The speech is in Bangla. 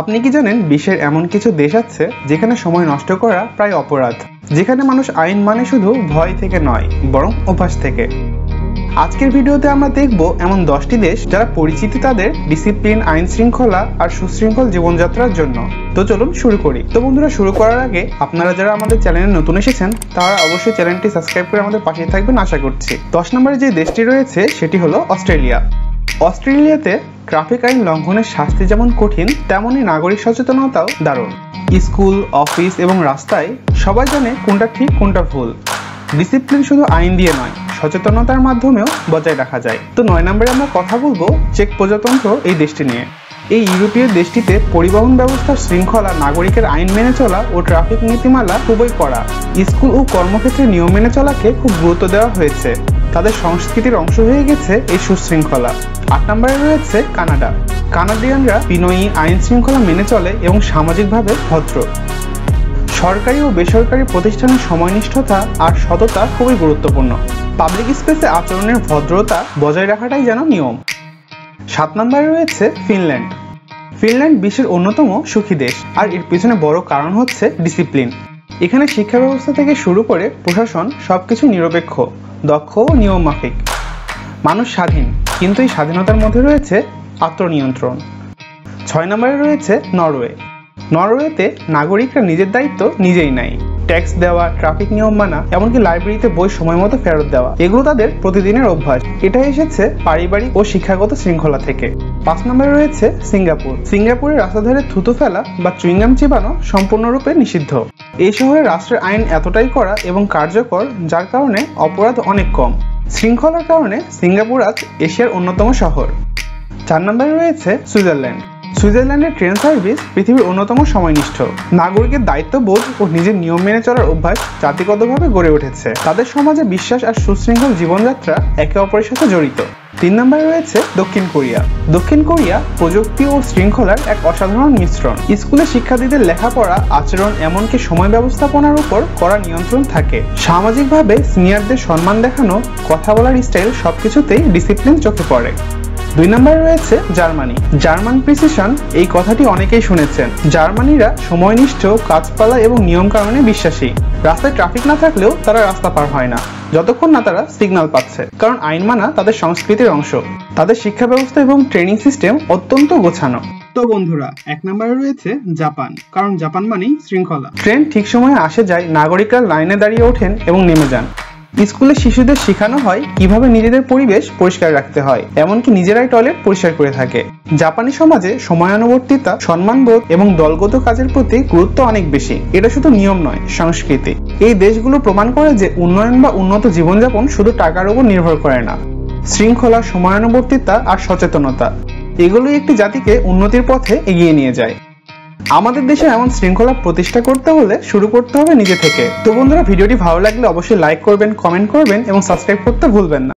আপনি কি জানেন বিশ্বের এমন কিছু দেশ আছে যেখানে সময় নষ্ট করা প্রায় অপরাধ, যেখানে মানুষ আইন মানে শুধু ভয় থেকে নয় বরং অভ্যাস থেকে। আজকের ভিডিওতে আমরা দেখব এমন 10টি দেশ যারা পরিচিতি তাদের ডিসিপ্লিন, আইন শৃঙ্খলা আর সুশৃঙ্খল জীবনযাত্রার জন্য। তো চলুন শুরু করি। তো বন্ধুরা, শুরু করার আগে আপনারা যারা আমাদের চ্যানেলে নতুন এসেছেন তারা অবশ্যই চ্যানেলটি সাবস্ক্রাইব করে আমাদের পাশে থাকবেন আশা করছি। 10 নম্বরে যে দেশটি রয়েছে সেটি হলো অস্ট্রেলিয়া। অস্ট্রেলিয়াতে ট্রাফিক আইন লঙ্ঘনের শাস্তি যেমন কঠিন, তেমনই নাগরিক সচেতনতাও দারুণ। স্কুল, অফিস এবং রাস্তায় সবাই জানে কোনটা ঠিক কোনটা ভুল। ডিসিপ্লিন শুধু আইন দিয়ে নয়, সচেতনতার মাধ্যমেও বজায় রাখা যায়। তো 9 নম্বরে আমরা কথা বলবো চেক প্রজাতন্ত্র এই দেশটি নিয়ে। এই ইউরোপীয় দেশটিতে পরিবহন ব্যবস্থার শৃঙ্খলা, নাগরিকের আইন মেনে চলা ও ট্রাফিক নীতিমালা খুবই কড়া। স্কুল ও কর্মক্ষেত্রে নিয়ম মেনে চলাকে খুব গুরুত্ব দেওয়া হয়েছে। তাদের সংস্কৃতির অংশ হয়ে গেছে এই সুশৃঙ্খলা। 8 নম্বরে রয়েছে কানাডা। কানাডিয়ানরা বিনয়ী, আইন শৃঙ্খলা মেনে চলে এবং সামাজিকভাবে ভদ্র। সরকারি ও বেসরকারি প্রতিষ্ঠানের সময়নিষ্ঠতা আর সততা খুবই গুরুত্বপূর্ণ। পাবলিক স্পেসে আচরণের ভদ্রতা বজায় রাখাটাই যেন নিয়ম। 7 নম্বরে রয়েছে ফিনল্যান্ড। ফিনল্যান্ড বিশ্বের অন্যতম সুখী দেশ, আর এর পিছনে বড় কারণ হচ্ছে ডিসিপ্লিন। এখানে শিক্ষা ব্যবস্থা থেকে শুরু করে প্রশাসন সবকিছু নিরপেক্ষ, দক্ষ ও নিয়ম মাফিক। মানুষ স্বাধীন, কিন্তু এই স্বাধীনতার মধ্যে রয়েছে আত্মনিয়ন্ত্রণ। 6 নম্বরে রয়েছে নরওয়ে। নরওয়েতে নাগরিকরা নিজের দায়িত্ব নিজেই নেয়। ট্যাক্স দেওয়া, ট্রাফিক নিয়ম মানা, এমনকি লাইব্রেরিতে বই সময় মতো ফেরত দেওয়া, এগুলো তাদের প্রতিদিনের অভ্যাস। এটা এসেছে পারিবারিক ও শিক্ষাগত শৃঙ্খলা থেকে। 5 নম্বরে রয়েছে সিঙ্গাপুর। সিঙ্গাপুরের রাস্তাধারে থুতু ফেলা বা চুইংগাম চিবানো সম্পূর্ণরূপে নিষিদ্ধ। এই শহরে রাষ্ট্রের আইন এতটাই কড়া এবং কার্যকর, যার কারণে অপরাধ অনেক কম। শৃঙ্খলার কারণে সিঙ্গাপুর আজ এশিয়ার অন্যতম শহর। 4 নম্বরে রয়েছে সুইজারল্যান্ড। সুইজারল্যান্ডের ট্রেন সার্ভিস পৃথিবীর অন্যতম সময়নিষ্ঠ। নাগরিকের দায়িত্ববোধ ও নিজের নিয়ম মেনে চলার অভ্যাস জাতিগতভাবে গড়ে উঠেছে। তাদের সমাজে বিশ্বাস আর সুশৃঙ্খল জীবনযাত্রা একে অপরের সাথে জড়িত। 3 নম্বরে রয়েছে দক্ষিণ কোরিয়া। দক্ষিণ কোরিয়া প্রযুক্তি ও শৃঙ্খলার এক অসাধারণ মিশ্রণ। স্কুলে শিক্ষার্থীদের লেখাপড়া, আচরণ, এমনকি সময় ব্যবস্থাপনার উপর কড়া নিয়ন্ত্রণ থাকে। সামাজিকভাবে সিনিয়রদের সম্মান দেখানো, কথা বলার স্টাইল সবকিছুতেই ডিসিপ্লিন চোখে পড়ে। 2 নম্বরে রয়েছে জার্মানি। জার্মান প্রিসিশন, এই কথাটি অনেকেই শুনেছেন। জার্মানিরা সময়নিষ্ঠ, কাজপালা এবং নিয়ম কানুনে বিশ্বাসী। রাস্তায় ট্রাফিক না থাকলেও তারা রাস্তা পার হয় না যতক্ষণ না তারা সিগন্যাল পাচ্ছে, কারণ আইন মানা তাদের সংস্কৃতির অংশ। তাদের শিক্ষা ব্যবস্থা এবং ট্রেনিং সিস্টেম অত্যন্ত গোছানো। তো বন্ধুরা, 1 নম্বরে রয়েছে জাপান, কারণ জাপান মানেই শৃঙ্খলা। ট্রেন ঠিক সময়ে আসে যায়, নাগরিকরা লাইনে দাঁড়িয়ে ওঠেন এবং নেমে যান। স্কুলে শিশুদের শেখানো হয় কিভাবে নিজেদের পরিবেশ পরিষ্কার রাখতে হয়, এমনকি নিজেরাই টয়লেট পরিষ্কার করে থাকে। জাপানি সমাজে সময়ানুবর্তিতা, সম্মানবোধ এবং দলগত কাজের প্রতি গুরুত্ব অনেক বেশি। এটা শুধু নিয়ম নয়, সংস্কৃতি। এই দেশগুলো প্রমাণ করে যে উন্নয়ন বা উন্নত জীবনযাপন শুধু টাকার উপর নির্ভর করে না। শৃঙ্খলা, সময়ানুবর্তিতা আর সচেতনতা, এগুলোই একটি জাতিকে উন্নতির পথে এগিয়ে নিয়ে যায়। আমাদের দেশে এমন শৃঙ্খলা প্রতিষ্ঠা করতে হলে শুরু করতে হবে নিজে থেকে। তো বন্ধুরা, ভিডিওটি ভালো লাগলে অবশ্যই লাইক করবেন, কমেন্ট করবেন এবং সাবস্ক্রাইব করতে ভুলবেন না।